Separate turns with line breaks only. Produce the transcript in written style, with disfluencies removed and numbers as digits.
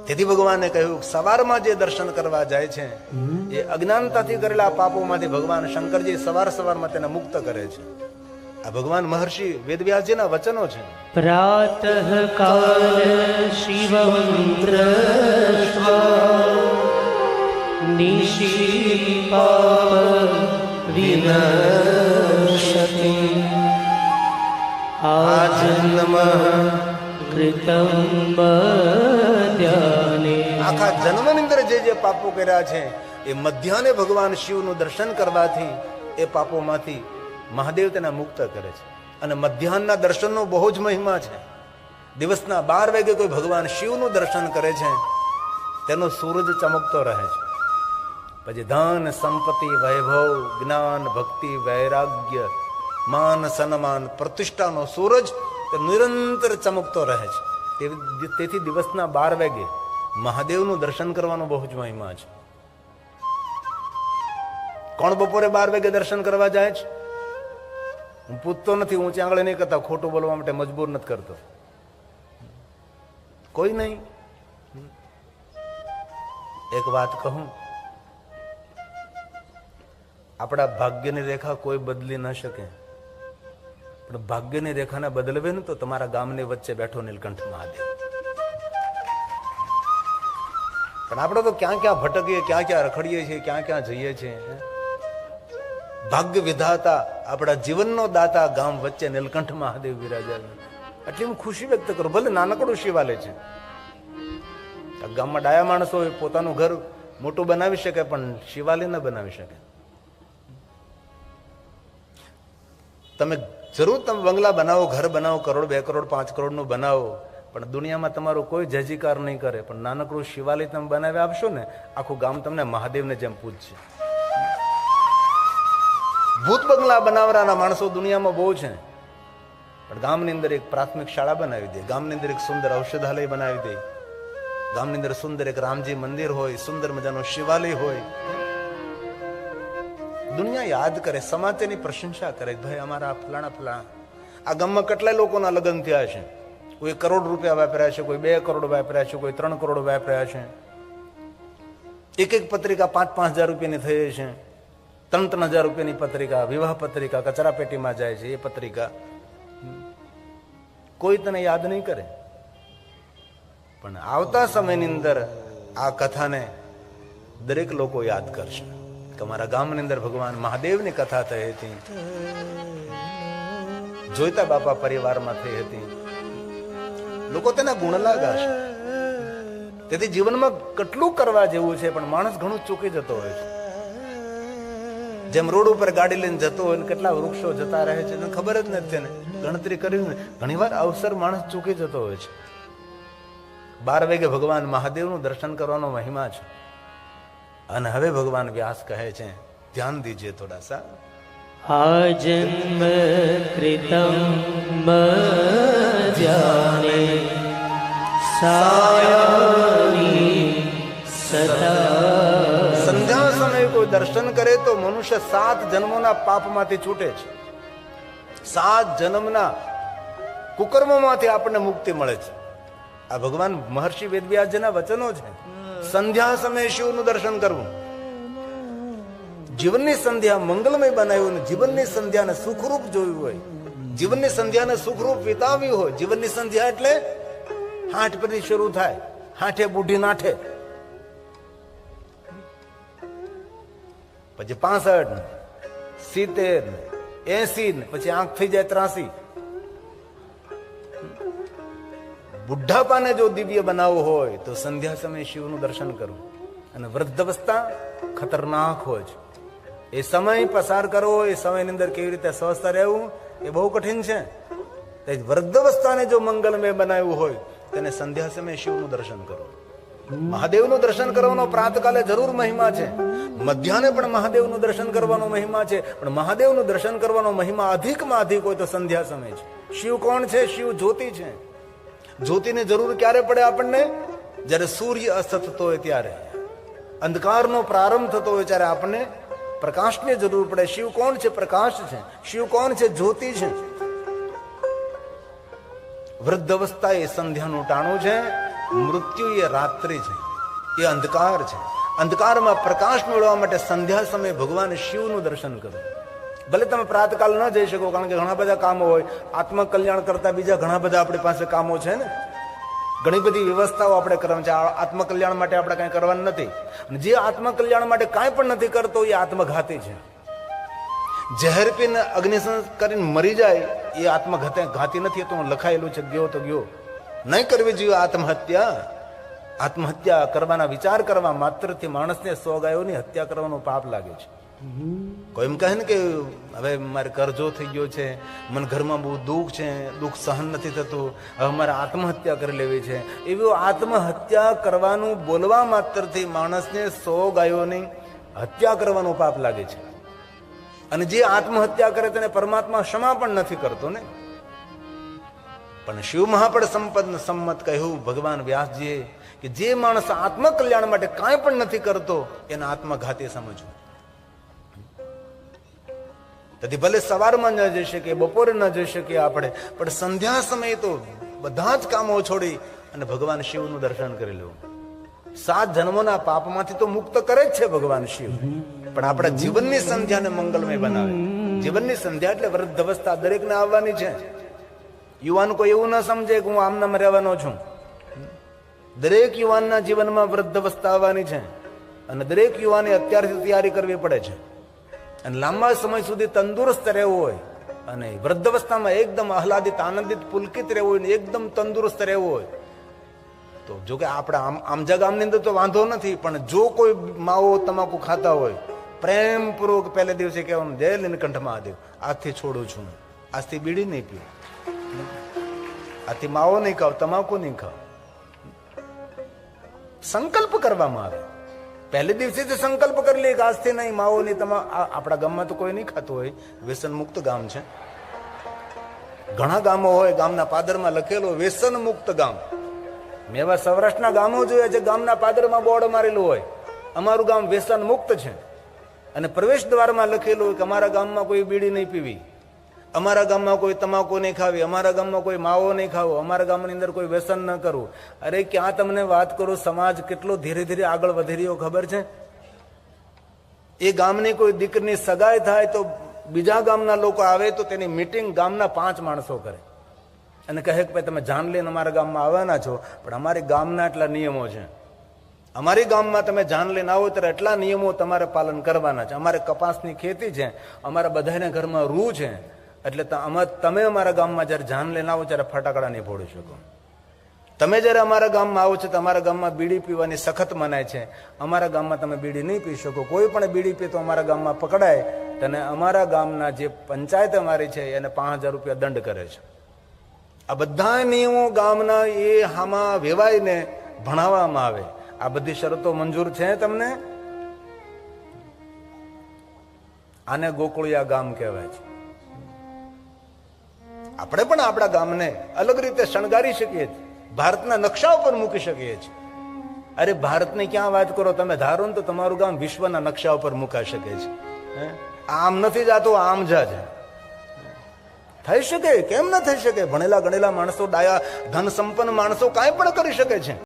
તેથી ભગવાને કહ્યું સવારમાં જે દર્શન કરવા જાય છે એ અજ્ઞાનતાથી કરેલા પાપોમાંથી ભગવાન શંકરજી સવારમાં તેને મુક્ત કરે છે. આ ભગવાન મહર્ષિ વેદવ્યાસજીના વચનો છે.
પ્રાતઃ કાલ શિવં દ્રષ્ટ્વા નિશી પાપ વિનશ્યતિ આજન્મ કૃતં મધ્યાહ્ને.
આખા જન્મની અંદર જે પાપો કર્યા છે એ મધ્યાહ્ને ભગવાન શિવનું દર્શન કરવાથી એ પાપોમાંથી મહાદેવ તેને મુક્ત કરે છે. અને મધ્યાહનના દર્શનનો બહુ જ મહિમા છે. દિવસના 12 વાગે કોઈ ભગવાન શિવનું દર્શન કરે છે તેનો સૂરજ ચમકતો રહે છે. પછી ધન સંપત્તિ વૈભવ જ્ઞાન ભક્તિ વૈરાગ્ય માન સન્માન પ્રતિષ્ઠાનો સૂરજ તે નિરંતર ચમકતો રહે છે. તેથી દિવસના 12 વાગે મહાદેવનું દર્શન કરવાનો બહુ જ મહિમા છે. કોણ બપોરે 12 વાગે દર્શન કરવા જાય છે? હું પૂછતો નથી, ઊંચી આંગળી નહીં કરતા, ખોટું બોલવા માટે મજબૂર નથી કરતો, કોઈ નહીં. એક વાત કહું, આપણા ભાગ્યની રેખા કોઈ બદલી ન શકે, પણ ભાગ્યની રેખાને બદલવે ને તો તમારા ગામની વચ્ચે બેઠો નીલકંઠ મહાદેવ. પણ આપણે તો ક્યાં ક્યાં ભટકીએ, ક્યાં ક્યાં રખડીએ છીએ, ક્યાં ક્યાં જઈએ છીએ. ભાગ્ય વિધાતા આપણા જીવનનો દાતા ગામ વચ્ચે નીલકંઠ મહાદેવ વિરાજ્યા. એટલી હું ખુશી વ્યક્ત કરું. ભલે નાનકડું શિવાલય છે, ગામમાં ડાયા માણસો પોતાનું ઘર મોટું બનાવી શકે પણ શિવાલય ન બનાવી શકે. તમે જરૂર તમે બંગલા બનાવો, ઘર બનાવો, કરોડ 2 કરોડ 5 કરોડનું બનાવો, પણ દુનિયામાં તમારો કોઈ જયજીકાર નહીં કરે. પણ નાનકડું શિવાલય તમે બનાવી આપશો ને, આખું ગામ તમને મહાદેવને જેમ પૂજશે. ભૂત બંગલા બનાવવાના માણસો દુનિયામાં બહુ છે, પણ ગામની અંદર એક પ્રાથમિક શાળા બનાવી દે, ગામની અંદર એક સુંદર ઔષધાલય બનાવી દે, ગામની અંદર સુંદર એક રામજી મંદિર હોય, સુંદર મજાનો શિવાલય હોય. દુનિયા યાદ કરે, સમાજની પ્રશંસા કરે, ભાઈ અમારા ફલાણા ફલાણા. આ ગામમાં કેટલાય લોકોના લગ્ન થયા છે. કોઈ 1 કરોડ રૂપિયા વાપર્યા છે, કોઈ 2 કરોડ વાપર્યા છે, કોઈ 3 કરોડ વાપર્યા છે. એક પત્રિકા 5-5 હજાર રૂપિયાની થઈ છે. 3-3 હજાર રૂપિયાની પત્રિકા, વિવાહ પત્રિકા કચરા પેટીમાં જાય છે. એ પત્રિકા કોઈ તને યાદ નહીં કરે. પણ આવતા સમયની અંદર આ કથાને દરેક લોકો યાદ કરશે કે અમારા ગામની અંદર ભગવાન મહાદેવની કથા થઈ હતી, જોઈતા બાપા પરિવારમાં થઈ હતી. લોકો તેના ગુણલા ગાશે. તેથી જીવનમાં કેટલું કરવા જેવું છે, પણ માણસ ઘણું ચૂકી જતો હોય છે. જેમ રોડ ઉપર ગાડી લઈને જતો હોય, કેટલા વૃક્ષો જતા રહે છે ખબર જ નથી તેને ગણતરી કરી. ઘણી વાર અવસર માણસ ચૂકી જતો હોય છે. 12 વાગે ભગવાન મહાદેવનું દર્શન કરવાનો મહિમા છે. અને હવે ભગવાન વ્યાસ કહે છે, ધ્યાન દીજીએ થોડા સા.
આજન્મ કૃતં મધ્યાહ્ને સાયાહ્ની સદા.
સંધ્યા સમયે કોઈ દર્શન કરે તો મનુષ્ય 7 જન્મોના પાપમાંથી છૂટે છે. 7 જન્મના કુકર્મોમાંથી આપણને મુક્તિ મળે છે. આ ભગવાન મહર્ષિ વેદવ્યાસજીના વચનો છે. સંધ્યા સમયે શિવનું દર્શન કરવું, જીવનની સંધ્યા મંગલમય બનાવ્યું ને જીવનની સંધ્યાને સુખરૂપ જોયું હોય, જીવનની સંધ્યાને સુખરૂપ વિતાવી હોય. જીવનની સંધ્યા એટલે 8 પરથી શરૂ થાય, 8 બુઢી નાઠે, પછી 65, 70, 80, પછી આંખ થઈ જાય 83. બુઢાપાને જો દિવ્ય બનાવવું હોય તો સંધ્યા સમયે શિવનું દર્શન કરવું. અને વૃદ્ધાવસ્થા ખતરનાક હોય છે. એ સમય પસાર કરવો, એ સમયની અંદર કેવી રીતે સ્વસ્થ રહેવું એ બહુ કઠિન છે. વૃદ્ધાવસ્થાને જો મંગલમય બનાવ્યું હોય તેને સંધ્યા સમયે શિવનું દર્શન કરવું. મહાદેવનું દર્શન કરવાનો પ્રાતકાલે જરૂર મહિમા છે. મધ્યાહને પણ મહાદેવનું દર્શન કરવાનો મહિમા છે. પણ મહાદેવનું દર્શન કરવાનો મહિમા અધિકમાં અધિક હોય તો સંધ્યા સમય છે. શિવ કોણ છે? શિવ જ્યોતિ છે. જ્યોતિની જરૂર ક્યારે પડે આપણને? જ્યારે સૂર્ય અસ્ત થતો હોય ત્યારે, અંધકારનો પ્રારંભ થતો હોય ત્યારે આપણને પ્રકાશની જરૂર પડે. શિવ કોણ છે? પ્રકાશ છે. શિવ કોણ છે? જ્યોતિ છે. વૃદ્ધ અવસ્થા એ સંધ્યાનું ટાણું છે. મૃત્યુ એ રાત્રિ છે, એ અંધકાર છે. અંધકારમાં પ્રકાશ મેળવવા માટે સંધ્યા સમયે ભગવાન શિવનું દર્શન કરો. ભલે તમે પ્રાતકાલ ન જઈ શકો, કારણ કે ઘણા બધા કામો હોય. આત્મકલ્યાણ કરતા બીજા ઘણા બધા આપણી પાસે કામો છે ને, ઘણી બધી વ્યવસ્થાઓ આપણે કરવાની છે. આત્મકલ્યાણ માટે આપણે કાંઈ કરવાનું નથી. જે આત્મકલ્યાણ માટે કાંઈ પણ નથી કરતો એ આત્મઘાતી છે. ઝેર પીને અગ્નિસંસ્કાર કરીને મરી જાય એ આત્મઘાતી નથી. તો લખાયેલું છે, ગયો તો ગયો. નહીં કરવી જોઈએ આત્મહત્યા. આત્મહત્યા કરવાના વિચાર કરવા માત્રથી માણસને 100 ગાયોની હત્યા કરવાનો પાપ લાગે છે. કોઈ એમ કહે ને કે હવે મારે કરજો થઈ ગયો છે, મને ઘરમાં બહુ દુઃખ છે, દુઃખ સહન નથી થતું, હવે મારે આત્મહત્યા કરી લેવી છે. એવી આત્મહત્યા કરવાનું બોલવા માત્રથી માણસને 100 ગાયોની હત્યા કરવાનો પાપ લાગે છે. અને જે આત્મહત્યા કરે તેને પરમાત્મા ક્ષમા પણ નથી કરતો ને. પણ શિવ મહાપડ સંમત કહ્યું ભગવાન વ્યાસજીએ કે જે માણસ આત્મકલ્યાણ માટે કાંઈ પણ નથી કરતો એને આત્મઘાતી સમજવું. તેથી ભલે સવારમાં ન જઈ શકીએ, બપોરે ન જઈ શકીએ આપણે, પણ સંધ્યા સમયે તો બધા જ કામો છોડી અને ભગવાન શિવનું દર્શન કરી લેવું. 7 જન્મોના પાપમાંથી તો મુક્ત કરે જ છે ભગવાન શિવ, પણ આપણા જીવનની સંધ્યાને મંગલમય બનાવે. જીવનની સંધ્યા એટલે વૃદ્ધ અવસ્થા દરેકને આવવાની છે. યુવાન કોઈ એવું ન સમજે કે હું આમનામ રહેવાનો છું. દરેક યુવાનના જીવનમાં વૃદ્ધ અવસ્થા આવવાની છે અને દરેક યુવાને અત્યારથી તૈયારી કરવી પડે છે. અને લાંબા સમય સુધી તંદુરસ્ત રહેવું હોય અને વૃદ્ધ અવસ્થામાં એકદમ આહલાદિત, આનંદિત, પુલકિત રહેવું હોય ને એકદમ તંદુરસ્ત રહેવું હોય તો જો કે આપણા આમજા ગામની અંદર તો વાંધો નથી, પણ જો કોઈ માવો તમાકુ ખાતા હોય પ્રેમપૂર્વક પહેલે દિવસે કહેવાનું, જય નીલકંઠ મહાદેવ, આજથી છોડું છું, આજથી બીડી નહીં પીવું, આજથી માવો નહીં ખાવ, તમાકુ નહીં ખાવ. સંકલ્પ કરવામાં આવે. પહેલે દિવસે જ સંકલ્પ કરી લે કે આજથી નહીં માવો નહીં. આપણા ગામમાં તો કોઈ નહીં ખાતું હોય, વ્યસન મુક્ત ગામ છે. ઘણા ગામો હોય, ગામના પાદરમાં લખેલો વ્યસન મુક્ત ગામ. મેં એવા સૌરાષ્ટ્રના ગામો જોયા છે, ગામના પાદરમાં બોર્ડ મારેલું હોય અમારું ગામ વ્યસન મુક્ત છે, અને પ્રવેશ દ્વારમાં લખેલું હોય કે અમારા ગામમાં કોઈ બીડી નહીં પીવી, અમારા ગામમાં કોઈ તમાકુ નહીં ખાવી, અમારા ગામમાં કોઈ માવો નહીં ખાવો, અમારા ગામની અંદર કોઈ વ્યસન ન કરવું. અરે ક્યાં તમને વાત કરું, સમાજ કેટલો ધીરે ધીરે આગળ વધી રહ્યો ખબર છે? એ ગામની કોઈ દીકરીની સગાઈ થાય તો બીજા ગામના લોકો આવે તો તેની મીટિંગ ગામના 5 માણસો કરે અને કહે કે ભાઈ તમે જાન લઈને અમારા ગામમાં આવવાના છો, પણ અમારી ગામના એટલા નિયમો છે, અમારી ગામમાં તમે જાન લઈને આવો ત્યારે એટલા નિયમો તમારે પાલન કરવાના છે. અમારે કપાસની ખેતી છે, અમારા બધાના ઘરમાં રૂ છે, એટલે તમે અમારા ગામમાં જયારે જાન લઈને આવો ત્યારે ફટાકડા નહીં ફોડી શકો. તમે જયારે અમારા ગામમાં આવો છો તો અમારા ગામમાં બીડી પીવાની સખત મનાય છે. અમારા ગામમાં તમે બીડી નહીં પી શકો. કોઈ પણ બીડી પી તો અમારા ગામમાં પકડાય અને અમારા ગામના જે પંચાયત અમારી છે એને 5000 રૂપિયા દંડ કરે છે. આ બધા નિયમો ગામના એ હામાં વેવાઈને ભણાવવામાં આવે. આ બધી શરતો મંજૂર છે તમને? આને ગોકુળિયા ગામ કહેવાય છે. આપણે પણ આપણા ગામને અલગ રીતે શણગારી શકીએ છીએ, ભારતના નકશા ઉપર મૂકી શકીએ છીએ. અરે ભારતની ક્યાં વાત કરો, તમે ધારો ને તો તમારું ગામ વિશ્વના નકશા ઉપર મુકાઈ શકે છે. આમ નથી જાતો, આમ જા છે. થઈ શકે, કેમ ન થઈ શકે? ભણેલા ગણેલા માણસો, ડાયા ધન સંપન્ન માણસો કાંઈ પણ કરી શકે છે.